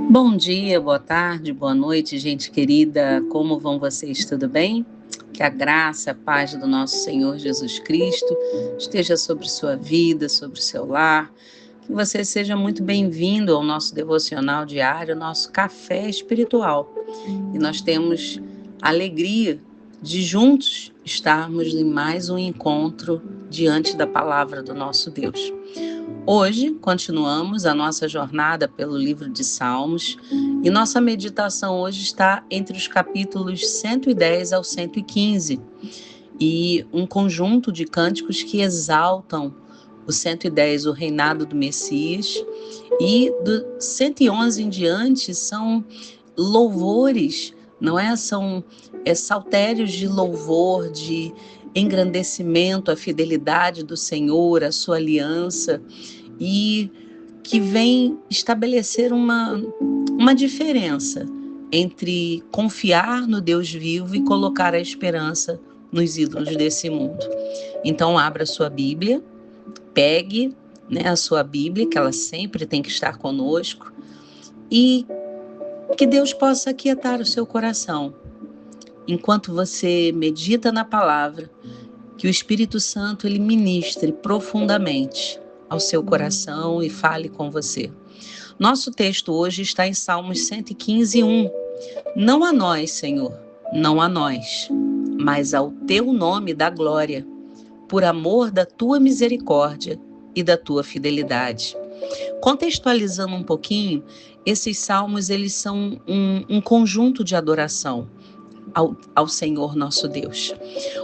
Bom dia, boa tarde, boa noite, gente querida. Como vão vocês? Tudo bem? Que a graça, a paz do nosso Senhor Jesus Cristo esteja sobre sua vida, sobre o seu lar. Que você seja muito bem-vindo ao nosso devocional diário, nosso café espiritual. E nós temos a alegria de juntos estarmos em mais um encontro diante da palavra do nosso Deus. Hoje, continuamos a nossa jornada pelo livro de Salmos e nossa meditação hoje está entre os capítulos 110 ao 115 e um conjunto de cânticos que exaltam o 110, o reinado do Messias, e do 111 em diante são louvores, não é? São saltérios de louvor, de engrandecimento à fidelidade do Senhor, à sua aliança, e que vem estabelecer uma diferença entre confiar no Deus vivo e colocar a esperança nos ídolos desse mundo. Então, abra sua Bíblia, pegue, a sua Bíblia, que ela sempre tem que estar conosco, e que Deus possa aquietar o seu coração. Enquanto você medita na palavra, que o Espírito Santo ele ministre profundamente ao seu coração e fale com você. Nosso texto hoje está em Salmos 115, 1. Não a nós, Senhor, não a nós, mas ao teu nome dá glória, por amor da tua misericórdia e da tua fidelidade. Contextualizando um pouquinho, esses salmos eles são um conjunto de adoração ao Senhor nosso Deus.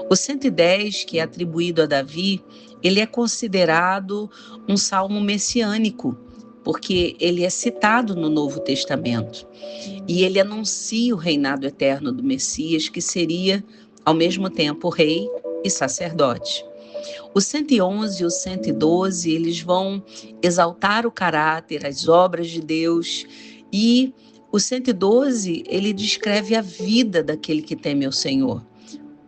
O 110, que é atribuído a Davi, ele é considerado um salmo messiânico, porque ele é citado no Novo Testamento. E ele anuncia o reinado eterno do Messias, que seria, ao mesmo tempo, rei e sacerdote. O 111 e o 112, eles vão exaltar o caráter, as obras de Deus, e o 112, ele descreve a vida daquele que teme ao Senhor.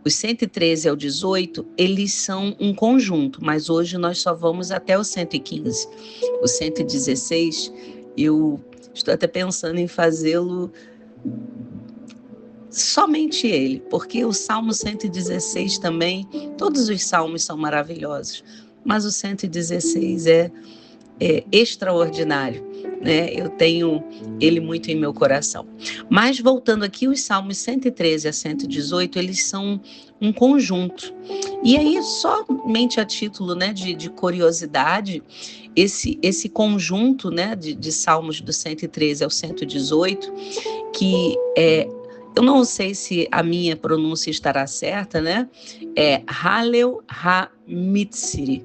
Os 113 ao 18, eles são um conjunto, mas hoje nós só vamos até o 115. O 116, eu estou até pensando em fazê-lo somente ele, porque o Salmo 116 também, todos os salmos são maravilhosos, mas o 116 é extraordinário, né? Eu tenho ele muito em meu coração. Mas voltando aqui, os Salmos 113 a 118, eles são um conjunto. E aí, somente a título, né, de curiosidade, esse conjunto, né, de Salmos do 113 ao 118, que eu não sei se a minha pronúncia estará certa, né? É Hallel HaMitzri,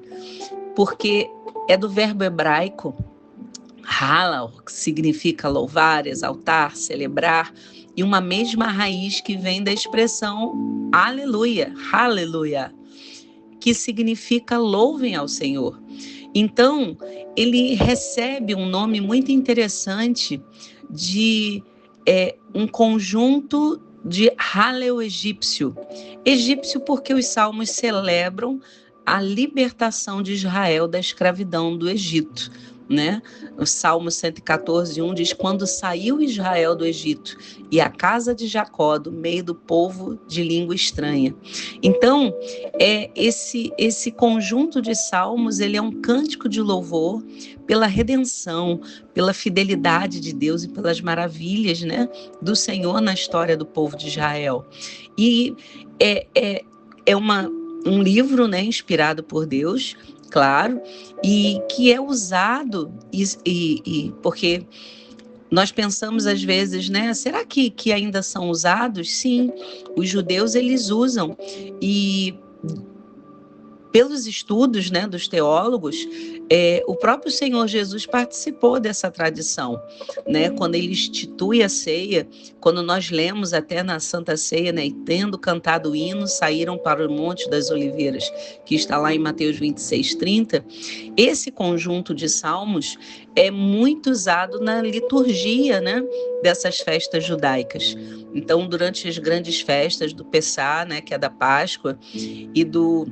porque é do verbo hebraico Halal, que significa louvar, exaltar, celebrar, e uma mesma raiz que vem da expressão aleluia, aleluia, que significa louvem ao Senhor. Então, ele recebe um nome muito interessante de um conjunto de Halel egípcio. Egípcio porque os salmos celebram a libertação de Israel da escravidão do Egito, né? O Salmo 114, 1 diz: quando saiu Israel do Egito e a casa de Jacó do meio do povo de língua estranha. Então, esse conjunto de salmos, ele é um cântico de louvor pela redenção, pela fidelidade de Deus e pelas maravilhas, né, do Senhor na história do povo de Israel. E é um livro, né, inspirado por Deus, claro, e que é usado, porque nós pensamos às vezes, né, será que ainda são usados? Sim, os judeus eles usam, e pelos estudos, né, dos teólogos, o próprio Senhor Jesus participou dessa tradição, né? Quando ele institui a ceia, quando nós lemos até na Santa Ceia, né, e tendo cantado o hino, saíram para o Monte das Oliveiras, que está lá em Mateus 26, 30, esse conjunto de salmos é muito usado na liturgia, né, dessas festas judaicas. Então, durante as grandes festas do Pessá, né, que é da Páscoa, e do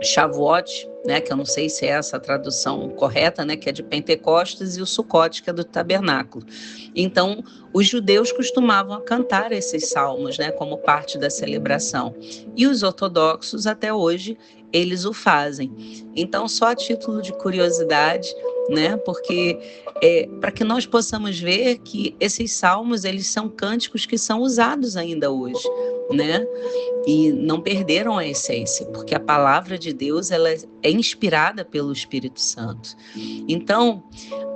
Shavuot, né, que eu não sei se é essa a tradução correta, né, que é de Pentecostes, e o Sucote, que é do Tabernáculo. Então, os judeus costumavam cantar esses salmos, né, como parte da celebração. E os ortodoxos, até hoje, eles o fazem. Então, só a título de curiosidade, né, porque para que nós possamos ver que esses salmos, eles são cânticos que são usados ainda hoje, né? E não perderam a essência, porque a palavra de Deus, ela é inspirada pelo Espírito Santo. Então,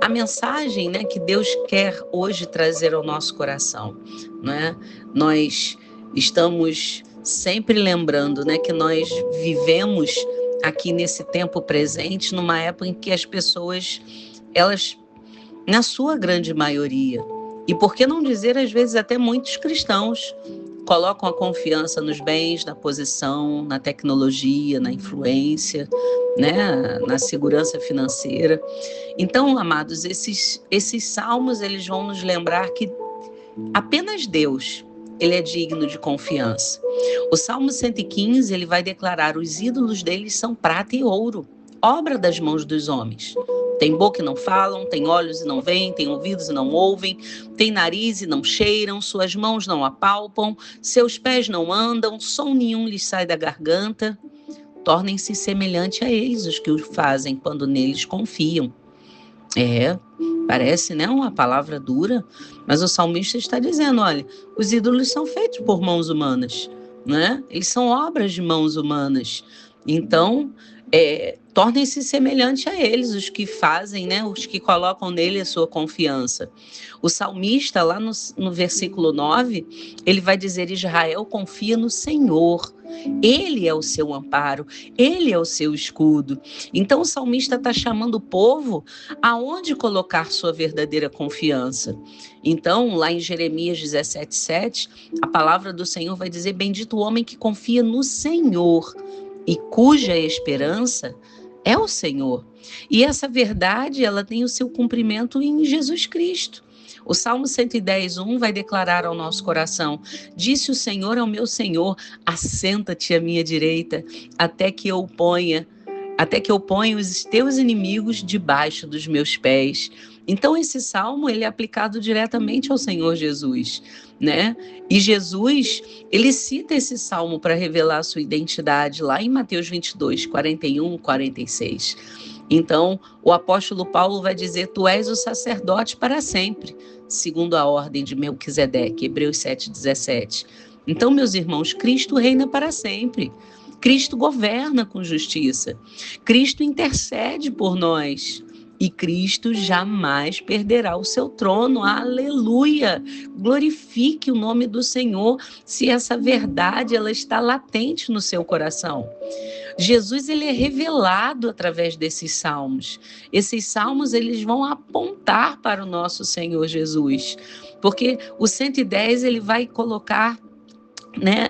a mensagem, né, que Deus quer hoje trazer ao nosso coração, né? Nós estamos sempre lembrando, né, que nós vivemos aqui nesse tempo presente, numa época em que as pessoas, elas, na sua grande maioria, e por que não dizer às vezes até muitos cristãos, colocam a confiança nos bens, na posição, na tecnologia, na influência, né, na segurança financeira. Então, amados, esses salmos, eles vão nos lembrar que apenas Deus, ele é digno de confiança. O Salmo 115, ele vai declarar: os ídolos deles são prata e ouro, obra das mãos dos homens. Tem boca e não falam, tem olhos e não veem, tem ouvidos e não ouvem, tem nariz e não cheiram, suas mãos não apalpam, seus pés não andam, som nenhum lhes sai da garganta. Tornem-se semelhante a eles os que o fazem quando neles confiam. Parece, né, uma palavra dura, mas o salmista está dizendo: olha, os ídolos são feitos por mãos humanas, né? Eles são obras de mãos humanas. Então, tornem-se semelhante a eles os que fazem, né, os que colocam nele a sua confiança. O salmista, lá no versículo 9, ele vai dizer: Israel confia no Senhor. Ele é o seu amparo, ele é o seu escudo. Então o salmista está chamando o povo aonde colocar sua verdadeira confiança. Então, lá em Jeremias 17:7, a palavra do Senhor vai dizer: bendito o homem que confia no Senhor e cuja esperança é o Senhor. E essa verdade, ela tem o seu cumprimento em Jesus Cristo. O Salmo 110:1 vai declarar ao nosso coração: disse o Senhor ao meu Senhor, assenta-te à minha direita, até que eu ponha os teus inimigos debaixo dos meus pés. Então esse salmo, ele é aplicado diretamente ao Senhor Jesus, né? E Jesus, ele cita esse salmo para revelar a sua identidade lá em Mateus 22:41-46. Então, o apóstolo Paulo vai dizer: tu és o sacerdote para sempre, segundo a ordem de Melquisedeque, Hebreus 7:17. Então, meus irmãos, Cristo reina para sempre. Cristo governa com justiça. Cristo intercede por nós. E Cristo jamais perderá o seu trono. Aleluia! Glorifique o nome do Senhor se essa verdade, ela está latente no seu coração. Jesus, ele é revelado através desses salmos. Esses salmos, eles vão apontar para o nosso Senhor Jesus. Porque o 110, ele vai colocar, né,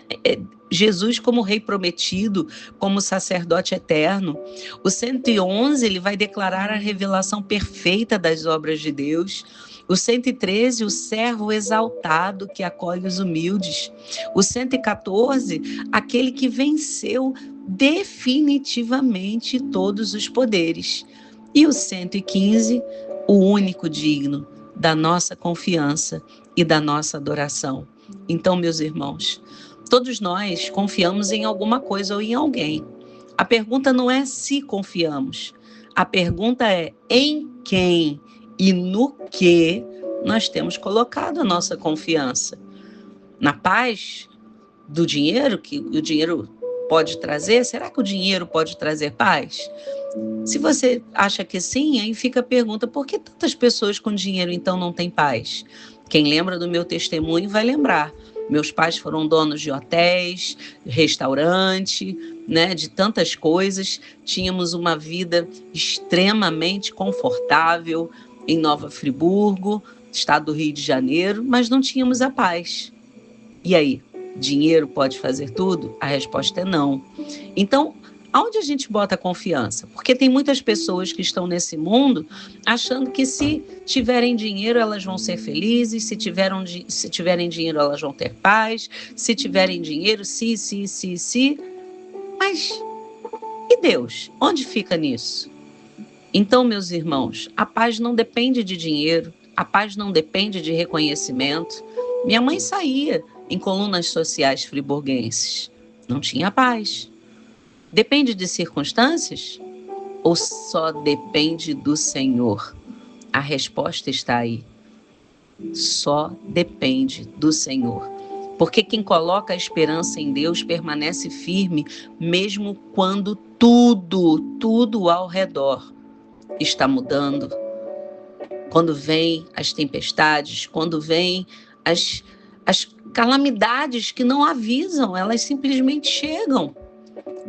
Jesus como rei prometido, como sacerdote eterno. O 111, ele vai declarar a revelação perfeita das obras de Deus. O 113, o servo exaltado que acolhe os humildes. O 114, aquele que venceu definitivamente todos os poderes. E o 115, o único digno da nossa confiança e da nossa adoração. Então, meus irmãos, todos nós confiamos em alguma coisa ou em alguém. A pergunta não é se confiamos. A pergunta é em quem e no que nós temos colocado a nossa confiança. Na paz do dinheiro, que o dinheiro pode trazer? Será que o dinheiro pode trazer paz? Se você acha que sim, aí fica a pergunta: por que tantas pessoas com dinheiro então não têm paz? Quem lembra do meu testemunho vai lembrar. Meus pais foram donos de hotéis, restaurante, né, de tantas coisas. Tínhamos uma vida extremamente confortável em Nova Friburgo, estado do Rio de Janeiro, mas não tínhamos a paz. E aí, dinheiro pode fazer tudo? A resposta é não. Então, aonde a gente bota a confiança? Porque tem muitas pessoas que estão nesse mundo achando que se tiverem dinheiro elas vão ser felizes, se tiverem dinheiro elas vão ter paz, se tiverem dinheiro, Mas E Deus, onde fica nisso? Então, meus irmãos, a paz não depende de dinheiro, a paz não depende de reconhecimento. Minha mãe saía em colunas sociais friburguenses. Não tinha paz. Depende de circunstâncias? Ou só depende do Senhor? A resposta está aí. Só depende do Senhor. Porque quem coloca a esperança em Deus permanece firme, mesmo quando tudo ao redor está mudando. Quando vêm as tempestades, quando vêm as calamidades que não avisam, elas simplesmente chegam.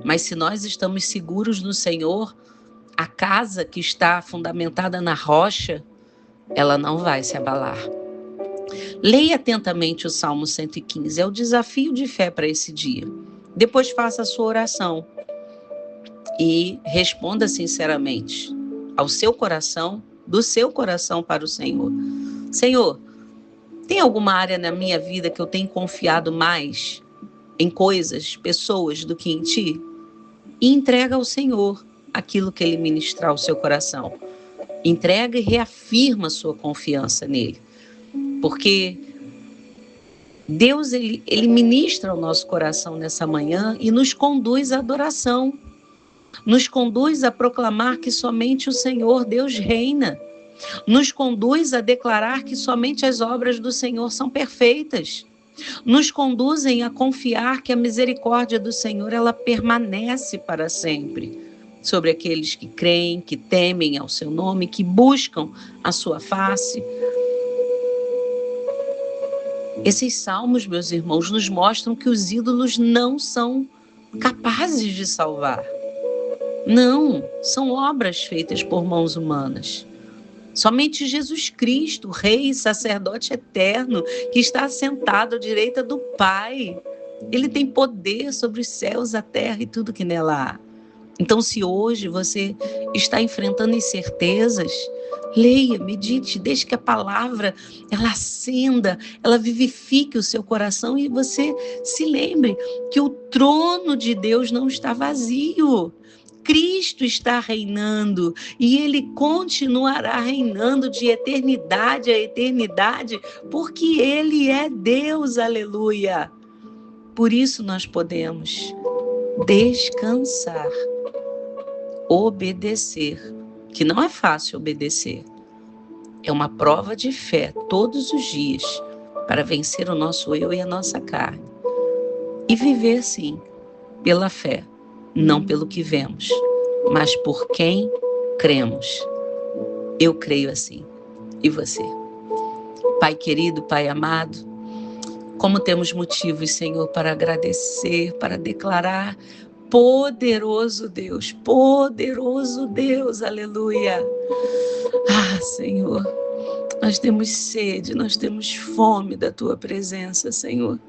Mas se nós estamos seguros no Senhor, a casa que está fundamentada na rocha, ela não vai se abalar. Leia atentamente o Salmo 115, é o desafio de fé para esse dia. Depois faça a sua oração e responda sinceramente ao seu coração, do seu coração para o Senhor. Senhor, tem alguma área na minha vida que eu tenho confiado mais em coisas, pessoas do que em Ti? E entrega ao Senhor aquilo que Ele ministrar ao seu coração. Entrega e reafirma a sua confiança nele. Porque Deus, ele ministra ao nosso coração nessa manhã e nos conduz à adoração. Nos conduz a proclamar que somente o Senhor Deus reina. Nos conduz a declarar que somente as obras do Senhor são perfeitas. Nos conduzem a confiar que a misericórdia do Senhor, ela permanece para sempre sobre aqueles que creem, que temem ao seu nome, que buscam a sua face. Esses salmos, meus irmãos, nos mostram que os ídolos não são capazes de salvar. Não, são obras feitas por mãos humanas. Somente Jesus Cristo, Rei e Sacerdote eterno, que está assentado à direita do Pai, ele tem poder sobre os céus, a terra e tudo que nela há. Então, se hoje você está enfrentando incertezas, leia, medite, deixe que a palavra ela acenda, ela vivifique o seu coração e você se lembre que o trono de Deus não está vazio. Cristo está reinando e Ele continuará reinando de eternidade a eternidade, porque Ele é Deus, aleluia. Por isso nós podemos descansar, obedecer, que não é fácil obedecer. É uma prova de fé todos os dias para vencer o nosso eu e a nossa carne. E viver, sim, pela fé, não pelo que vemos, mas por quem cremos. Eu creio assim. E você? Pai querido, Pai amado, como temos motivos, Senhor, para agradecer, para declarar poderoso Deus, aleluia. Ah, Senhor, nós temos sede, nós temos fome da Tua presença, Senhor.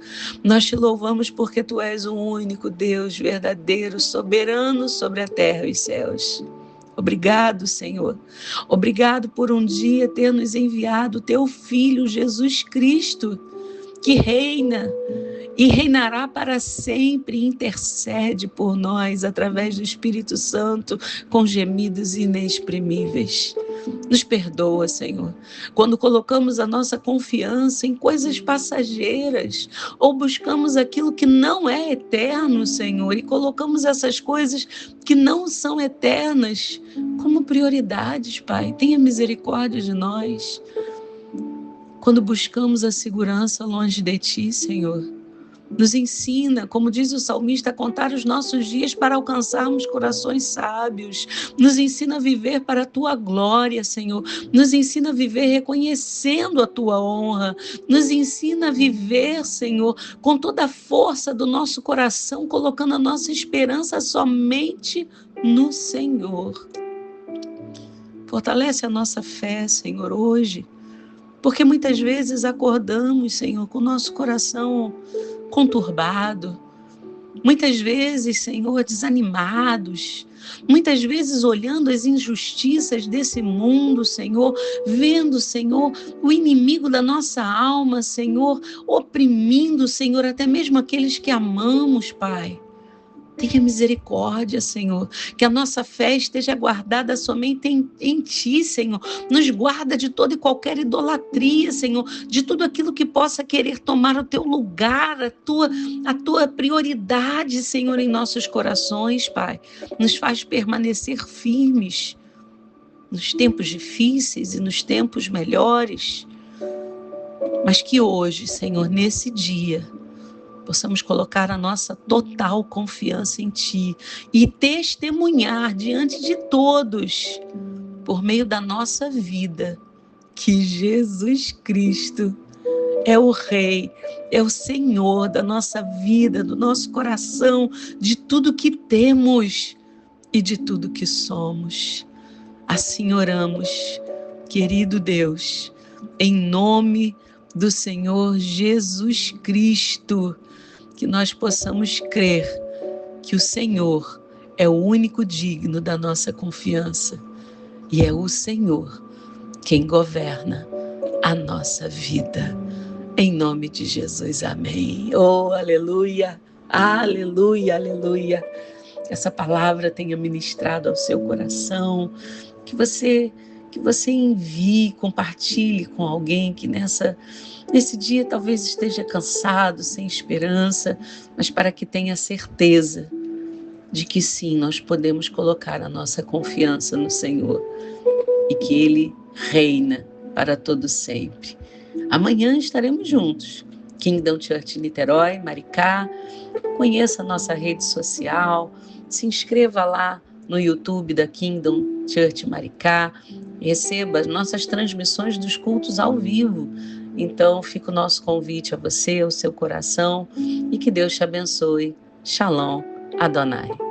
Nós Te louvamos porque Tu és o único Deus verdadeiro, soberano sobre a terra e os céus. Obrigado, Senhor. Obrigado por um dia ter nos enviado o Teu Filho, Jesus Cristo, que reina e reinará para sempre, intercede por nós através do Espírito Santo com gemidos inexprimíveis. Nos perdoa, Senhor, quando colocamos a nossa confiança em coisas passageiras ou buscamos aquilo que não é eterno, Senhor, e colocamos essas coisas que não são eternas como prioridades, Pai. Tenha misericórdia de nós. Quando buscamos a segurança longe de Ti, Senhor, nos ensina, como diz o salmista, a contar os nossos dias para alcançarmos corações sábios. Nos ensina a viver para a Tua glória, Senhor. Nos ensina a viver reconhecendo a Tua honra. Nos ensina a viver, Senhor, com toda a força do nosso coração, colocando a nossa esperança somente no Senhor. Fortalece a nossa fé, Senhor, hoje. Porque muitas vezes acordamos, Senhor, com o nosso coração conturbado. Muitas vezes, Senhor, desanimados. Muitas vezes olhando as injustiças desse mundo, Senhor. Vendo, Senhor, o inimigo da nossa alma, Senhor. Oprimindo, Senhor, até mesmo aqueles que amamos, Pai. Tenha misericórdia, Senhor, que a nossa fé esteja guardada somente em Ti, Senhor. Nos guarda de toda e qualquer idolatria, Senhor, de tudo aquilo que possa querer tomar o Teu lugar, a tua prioridade, Senhor, em nossos corações, Pai. Nos faz permanecer firmes nos tempos difíceis e nos tempos melhores. Mas que hoje, Senhor, nesse dia, possamos colocar a nossa total confiança em Ti e testemunhar diante de todos, por meio da nossa vida, que Jesus Cristo é o Rei, é o Senhor da nossa vida, do nosso coração, de tudo que temos e de tudo que somos. Assim oramos, querido Deus, em nome do Senhor Jesus Cristo, que nós possamos crer que o Senhor é o único digno da nossa confiança e é o Senhor quem governa a nossa vida. Em nome de Jesus, amém. Oh, aleluia, aleluia, aleluia. Que essa palavra tenha ministrado ao seu coração, que você envie, compartilhe com alguém que nesse dia talvez esteja cansado, sem esperança, mas para que tenha certeza de que sim, nós podemos colocar a nossa confiança no Senhor e que Ele reina para todo sempre. Amanhã estaremos juntos. Kingdom Church Niterói, Maricá. Conheça a nossa rede social, se inscreva lá no YouTube da Kingdom Church Maricá, receba as nossas transmissões dos cultos ao vivo. Então fica o nosso convite a você, ao seu coração, e que Deus te abençoe. Shalom Adonai.